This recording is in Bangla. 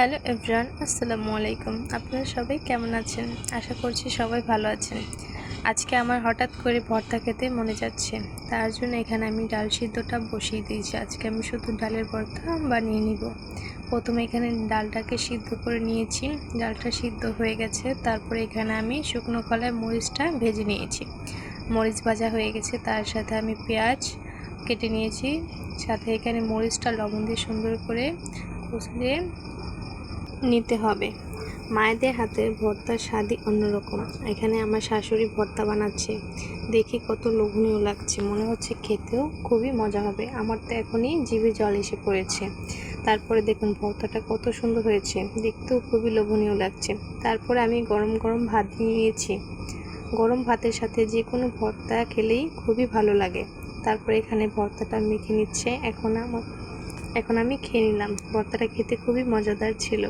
হ্যালো এভরিওয়ান, আসসালামু আলাইকুম। আপনারা সবাই কেমন আছেন? আশা করছি সবাই ভালো আছেন। আজকে আমার হঠাৎ করে ভর্তা খেতে মনে যাচ্ছে, তার জন্য এখানে আমি ডাল সিদ্ধটা বসিয়ে দিয়েছি। আজকে আমি শুধু ডালের ভর্তা বানিয়ে নিব। প্রথমে এখানে ডালটাকে সিদ্ধ করে নিয়েছি। ডালটা সিদ্ধ হয়ে গেছে, তারপরে এখানে আমি শুকনো কলায় মরিচটা ভেজে নিয়েছি। মরিচ ভাজা হয়ে গেছে, তার সাথে আমি পেঁয়াজ কেটে নিয়েছি। সাথে এখানে মরিচটা লবণ দিয়ে সুন্দর করে কষিয়ে নিতে হবে। মায়েদের হাতের ভর্তার স্বাদই অন্যরকম। এখানে আমার শাশুড়ি ভর্তা বানাচ্ছে, দেখে কত লোভনীয় লাগছে, মনে হচ্ছে খেতেও খুবই মজা হবে। আমার তো এখনই জিভে জল এসে পড়েছে। তারপরে দেখুন ভর্তাটা কত সুন্দর হয়েছে, দেখতেও খুবই লোভনীয় লাগছে। তারপরে আমি গরম গরম ভাত নিয়েছি। গরম ভাতের সাথে যে কোনো ভর্তা খেলেই খুবই ভালো লাগে। তারপরে এখানে ভর্তাটা মেখে নিচ্ছে। এখন আমি খেয়ে নিলাম। ভর্তাটা খেতে খুবই মজাদার ছিল।